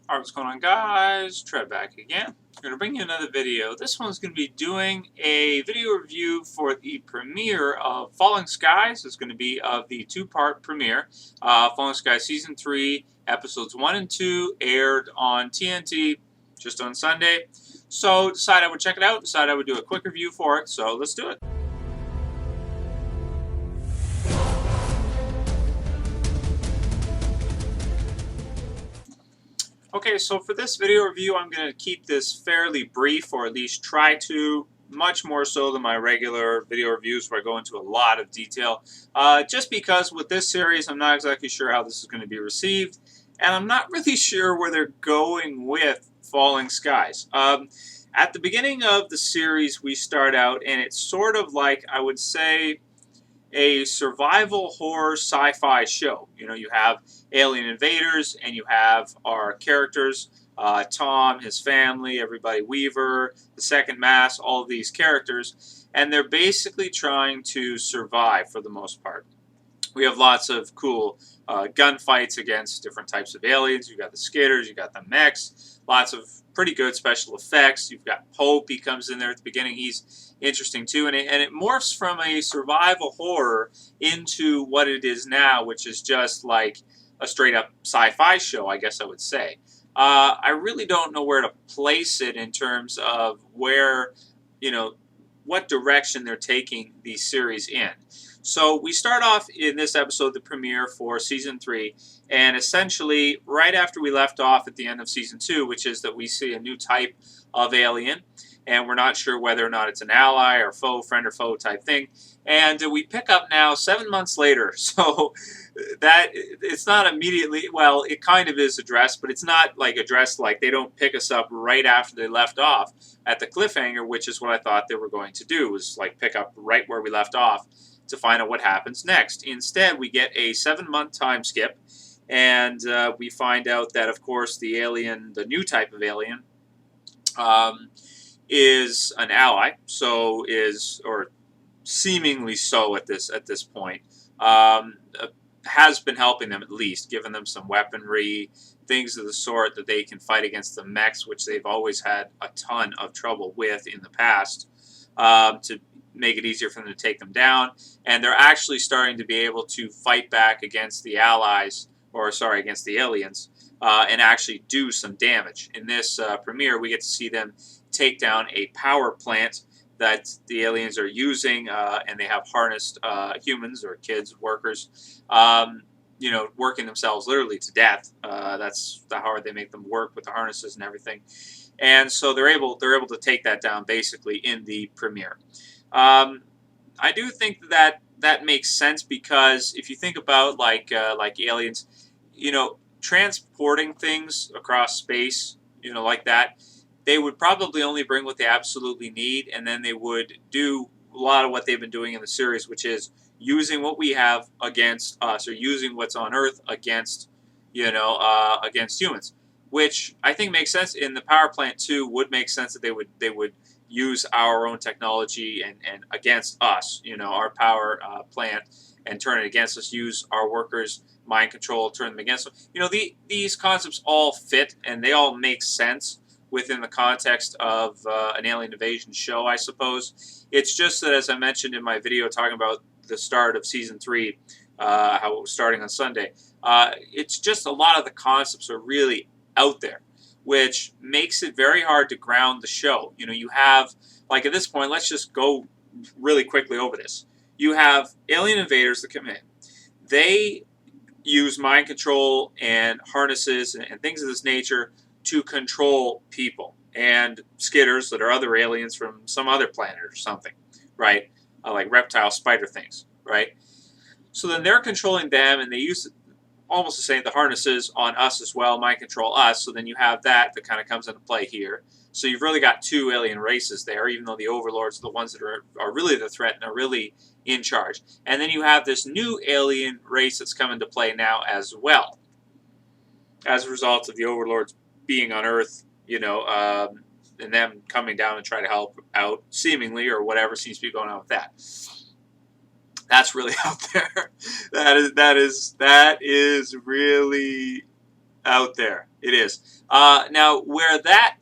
Alright, what's going on, guys? Trev back again. I'm going to bring you another video. This one's going to be doing a video review for the premiere of Falling Skies. It's going to be of the two-part premiere. Falling Skies Season 3, Episodes 1 and 2 aired on TNT just on Sunday. So decided I would check it out, decided I would do a quick review for it, so let's do it. Okay, so for this video review, I'm going to keep this fairly brief, or at least try to, much more so than my regular video reviews where I go into a lot of detail. Just because with this series, I'm not exactly sure how this is going to be received, and I'm not really sure where they're going with Falling Skies. At the beginning of the series, we start out, and it's sort of like, I would say, a survival horror sci-fi show. You know, you have alien invaders, and you have our characters, Tom, his family, everybody, Weaver, the Second Mass, all of these characters, and they're basically trying to survive for the most part. We have lots of cool gunfights against different types of aliens. You've got the skitters, you've got the mechs, lots of pretty good special effects. You've got Pope, he comes in there at the beginning. He's interesting too, and it morphs from a survival horror into what it is now, which is just like a straight-up sci-fi show, I guess I would say. I really don't know where to place it in terms of where, you know, what direction they're taking the series in. So we start off in this episode, the premiere for Season 3, and essentially right after we left off at the end of Season 2, which is that we see a new type of alien, and we're not sure whether or not it's an ally or foe, friend or foe type thing. And we pick up now 7 months later, so that it's not immediately, well, it kind of is addressed, but it's not like addressed like they don't pick us up right after they left off at the cliffhanger, which is what I thought they were going to do, was like pick up right where we left off to find out what happens next. Instead, we get a 7-month time skip, and we find out that, of course, the alien, the new type of alien, is an ally, so is, or seemingly so at this point, has been helping them, at least, giving them some weaponry, things of the sort that they can fight against the mechs, which they've always had a ton of trouble with in the past, to make it easier for them to take them down. And they're actually starting to be able to fight back against the allies, or sorry, against the aliens, and actually do some damage. In this premiere, we get to see them take down a power plant that the aliens are using, and they have harnessed humans or kids, workers, you know, working themselves literally to death. That's how hard they make them work with the harnesses and everything. And so they're able to take that down basically in the premiere. I do think that that makes sense, because if you think about like aliens, you know, transporting things across space, you know, like that, they would probably only bring what they absolutely need, and then they would do a lot of what they've been doing in the series, which is using what we have against us, or using what's on Earth against, you know, against humans, which I think makes sense. In the power plant too, would make sense that they would use our own technology and against us, you know, our power plant, and turn it against us, use our workers, mind control, turn them against them. You know, these concepts all fit, and they all make sense within the context of an alien invasion show, I suppose. It's just that, as I mentioned in my video talking about the start of Season 3, how it was starting on Sunday, it's just a lot of the concepts are really out there, which makes it very hard to ground the show. You know, you have, like at this point, let's just go really quickly over this. You have alien invaders that come in. They use mind control and harnesses and things of this nature to control people and skitters that are other aliens from some other planet or something, right? Like reptile spider things, right? So then they're controlling them, and they use almost the same, the harnesses on us as well, mind control us. So then you have that kind of comes into play here. So you've really got two alien races there, even though the overlords are the ones that are really the threat and are really in charge. And then you have this new alien race that's come into play now as well, as a result of the overlords being on Earth, you know, and them coming down and trying to help out, seemingly, or whatever seems to be going on with that. That's really out there. That is really out there. It is. Now, where that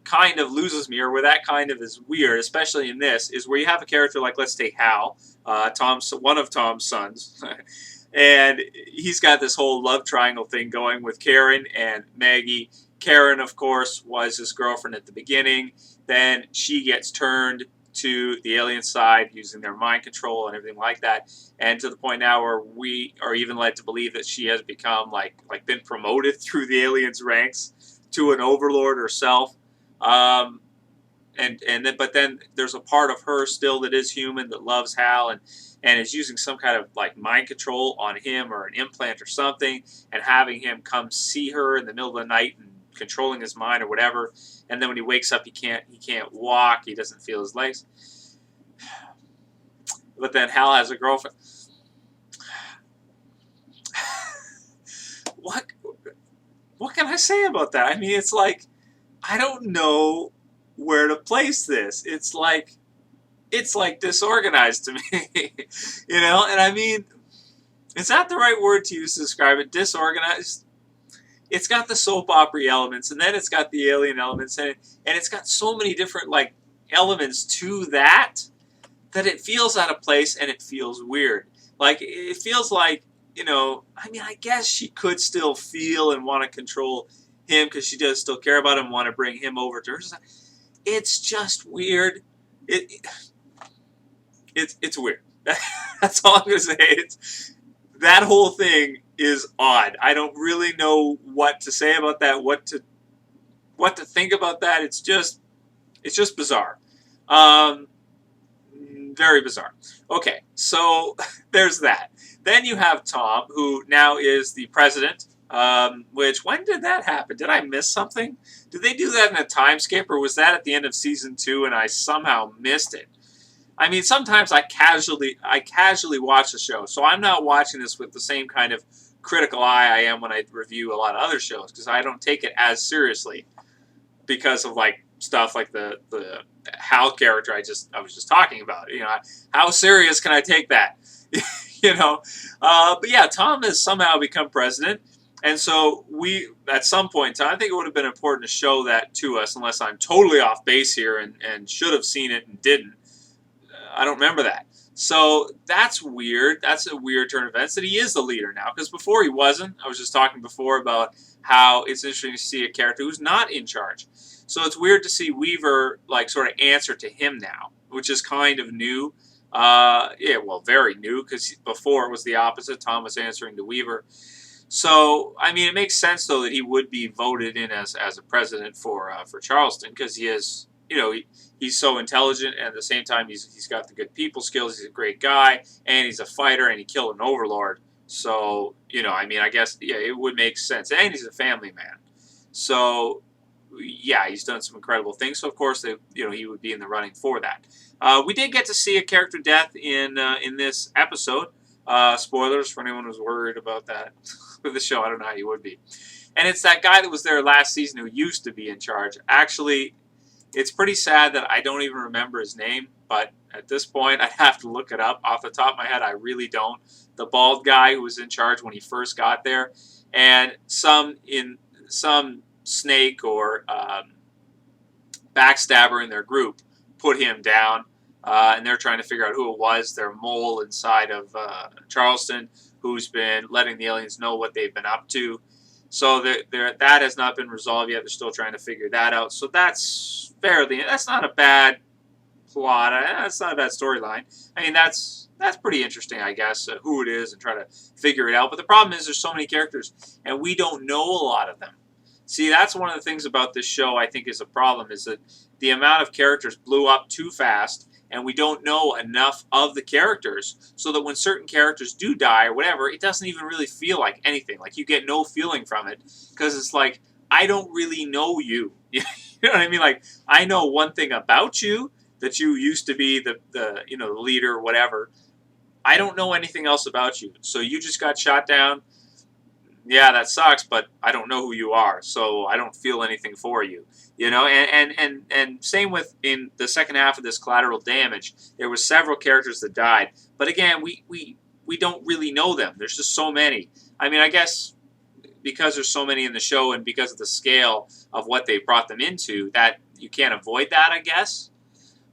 kind of loses me, or where that kind of is weird, especially in this, is where you have a character like, let's take Hal, one of Tom's sons, and he's got this whole love triangle thing going with Karen and Maggie. Karen, of course, was his girlfriend at the beginning. Then she gets turned to the alien side using their mind control and everything like that, and to the point now where we are even led to believe that she has become been promoted through the aliens' ranks to an overlord herself. But then there's a part of her still that is human, that loves Hal, and is using some kind of like mind control on him, or an implant or something, and having him come see her in the middle of the night and controlling his mind or whatever. And then when he wakes up, he can't walk, he doesn't feel his legs. But then Hal has a girlfriend. What can I say about that? I mean, it's like, I don't know where to place this. It's like disorganized to me. And I mean, is that the right word to use to describe it? Disorganized? It's got the soap opera elements, and then it's got the alien elements, and it's got so many different elements to that it feels out of place, and it feels weird. Like, it feels like, I mean, I guess she could still feel and want to control him, because she does still care about him, want to bring him over to her. It's just weird. It's weird. That's all I'm going to say. That whole thing is odd. I don't really know what to say about that, what to think about that. It's just bizarre. Very bizarre. Okay, so there's that. Then you have Tom, who now is the president. When did that happen? Did I miss something? Did they do that in a time skip, or was that at the end of season 2 and I somehow missed it? I mean, sometimes I casually watch the show, so I'm not watching this with the same kind of critical eye I am when I review a lot of other shows, because I don't take it as seriously because of stuff like the Hal character I was just talking about. How serious can I take that? But yeah, Tom has somehow become president. And so at some point in time, I think it would have been important to show that to us, unless I'm totally off base here and should have seen it and didn't. I don't remember that. So that's weird. That's a weird turn of events that he is the leader now, because before he wasn't. I was just talking before about how it's interesting to see a character who's not in charge. So it's weird to see Weaver sort of answer to him now, which is kind of new. Very new, because before it was the opposite. Tom was answering to Weaver. So, I mean, it makes sense, though, that he would be voted in as a president for Charleston, because he is, he's so intelligent, and at the same time, he's got the good people skills. He's a great guy, and he's a fighter, and he killed an overlord. So, I mean, I guess, yeah, it would make sense. And he's a family man. So, yeah, he's done some incredible things. So, of course, he would be in the running for that. We did get to see a character death in this episode. Spoilers for anyone who's worried about that with the show. I don't know how you would be. And it's that guy that was there last season who used to be in charge. Actually, it's pretty sad that I don't even remember his name, but at this point, I'd have to look it up. Off the top of my head, I really don't. The bald guy who was in charge when he first got there, and some snake or backstabber in their group put him down. And they're trying to figure out who it was. Their mole inside of Charleston, who's been letting the aliens know what they've been up to. So that has not been resolved yet. They're still trying to figure that out. So that's not a bad plot. That's not a bad storyline. I mean, that's pretty interesting, I guess, who it is and try to figure it out. But the problem is there's so many characters, and we don't know a lot of them. See, that's one of the things about this show I think is a problem, is that the amount of characters blew up too fast, and we don't know enough of the characters, so that when certain characters do die or whatever, it doesn't even really feel like anything. Like, you get no feeling from it, because it's like, I don't really know you. You know what I mean? Like, I know one thing about you, that you used to be the leader or whatever. I don't know anything else about you. So you just got shot down. Yeah, that sucks, but I don't know who you are, so I don't feel anything for you. And same with in the second half of this Collateral Damage, there were several characters that died, but again, we don't really know them. There's just so many. I mean, I guess because there's so many in the show and because of the scale of what they brought them into, that you can't avoid that, I guess.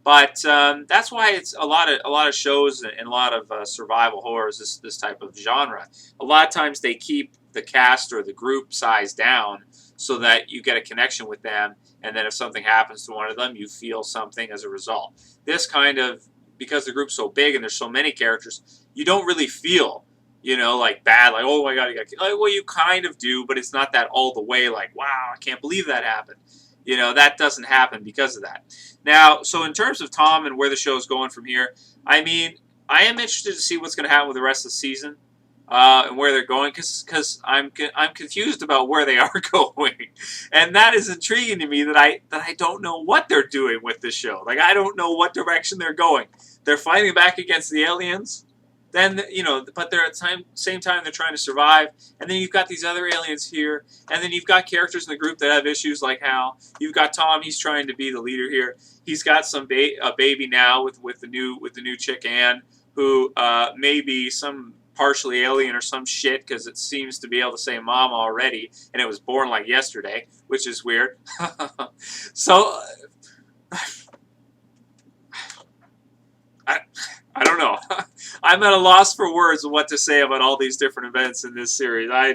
But that's why it's a lot of shows and a lot of survival horrors, this type of genre. A lot of times they keep the cast or the group size down so that you get a connection with them, and then if something happens to one of them, you feel something as a result. This kind of, because the group's so big and there's so many characters, you don't really feel, like bad, like, oh my god, you got killed. Like, well, you kind of do, but it's not that all the way, like, wow, I can't believe that happened. That doesn't happen because of that. Now, so in terms of Tom and where the show is going from here, I mean, I am interested to see what's going to happen with the rest of the season and where they're going, because I'm confused about where they are going, and that is intriguing to me that I don't know what they're doing with this show. Like, I don't know what direction they're going. They're fighting back against the aliens. Then, but they're at the same time they're trying to survive. And then you've got these other aliens here. And then you've got characters in the group that have issues like Hal. You've got Tom, he's trying to be the leader here. He's got a baby now with the new chick Anne, who may be some partially alien or some shit, because it seems to be able to say mom already, and it was born like yesterday, which is weird. So I don't know. I'm at a loss for words of what to say about all these different events in this series. I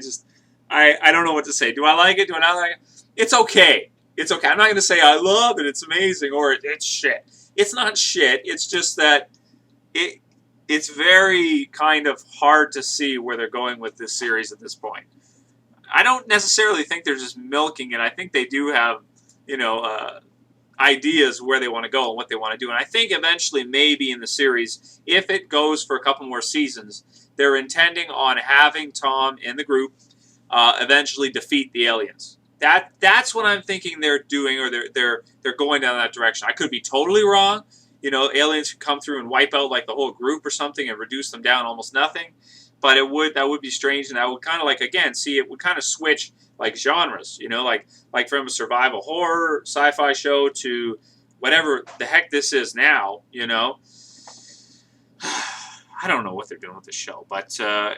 don't know what to say. Do I like it? Do I not like it? It's okay. It's okay. I'm not going to say I love it, it's amazing, or it's shit. It's not shit. It's just that it's very kind of hard to see where they're going with this series at this point. I don't necessarily think they're just milking it. I think they do have, ideas where they want to go and what they want to do. And I think eventually, maybe in the series, if it goes for a couple more seasons, they're intending on having Tom and the group eventually defeat the aliens. That's what I'm thinking they're doing, or they're going down that direction. I could be totally wrong. Aliens could come through and wipe out like the whole group or something and reduce them down almost nothing. But that would be strange, and I would kind of it would kind of switch like genres, like from a survival horror sci-fi show to whatever the heck this is now, I don't know what they're doing with the show, but I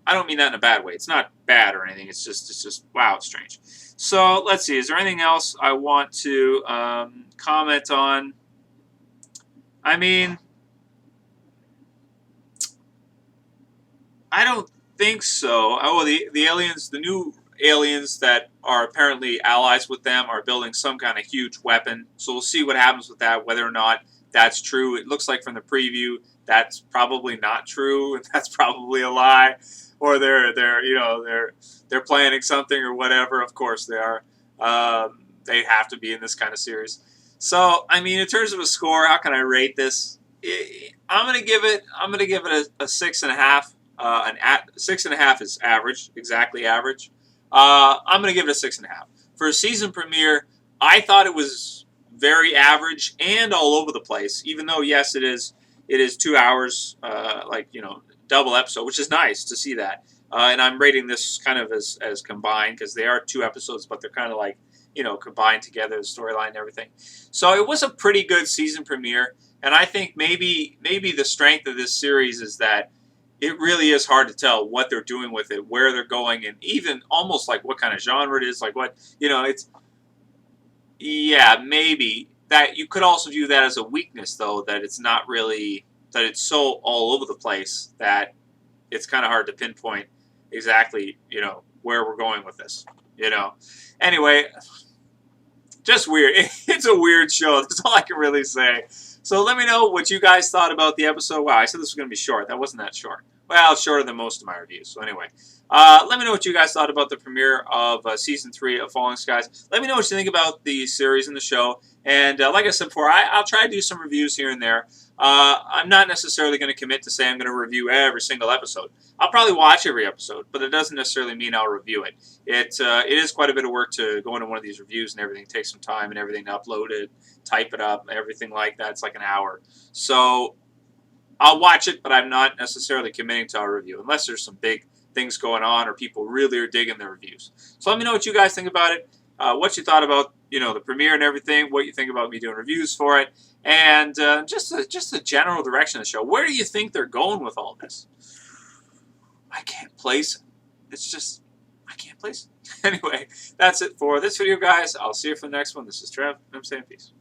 don't mean that in a bad way. It's not bad or anything. It's just wow, it's strange. So let's see. Is there anything else I want to comment on? I mean, I don't think so. Oh, the aliens, the new aliens that are apparently allies with them, are building some kind of huge weapon. So we'll see what happens with that, whether or not that's true. It looks like from the preview that's probably not true, and that's probably a lie, or they're planning something or whatever. Of course they are. They have to be in this kind of series. So I mean, in terms of a score, how can I rate this? I'm gonna give it a 6.5. 6.5 is average, exactly average. I'm going to give it a 6.5. For a season premiere, I thought it was very average and all over the place, even though, yes, it is 2 hours, double episode, which is nice to see that. And I'm rating this kind of as combined, because they are 2 episodes, but they're kind of like, combined together, the storyline and everything. So it was a pretty good season premiere, and I think maybe the strength of this series is that it really is hard to tell what they're doing with it, where they're going, and even almost like what kind of genre it is, like what, maybe that you could also view that as a weakness, though, that it's not really, that it's so all over the place that it's kind of hard to pinpoint exactly, where we're going with this, Anyway, just weird. It's a weird show. That's all I can really say. So let me know what you guys thought about the episode. Wow, I said this was going to be short. That wasn't that short. Well, it's shorter than most of my reviews. So anyway, let me know what you guys thought about the premiere of Season 3 of Falling Skies. Let me know what you think about the series and the show. And like I said before, I'll try to do some reviews here and there. I'm not necessarily going to commit to say I'm going to review every single episode. I'll probably watch every episode, but it doesn't necessarily mean I'll review it. It is quite a bit of work to go into one of these reviews and everything. It takes some time and everything to upload it, type it up, everything like that. It's like an hour. So I'll watch it, but I'm not necessarily committing to a review unless there's some big things going on or people really are digging the reviews. So let me know what you guys think about it, what you thought about the premiere and everything, what you think about me doing reviews for it, and just the general direction of the show. Where do you think they're going with all this? I can't place it. It's just I can't, please. Anyway, that's it for this video, guys. I'll see you for the next one. This is Trev. I'm saying peace.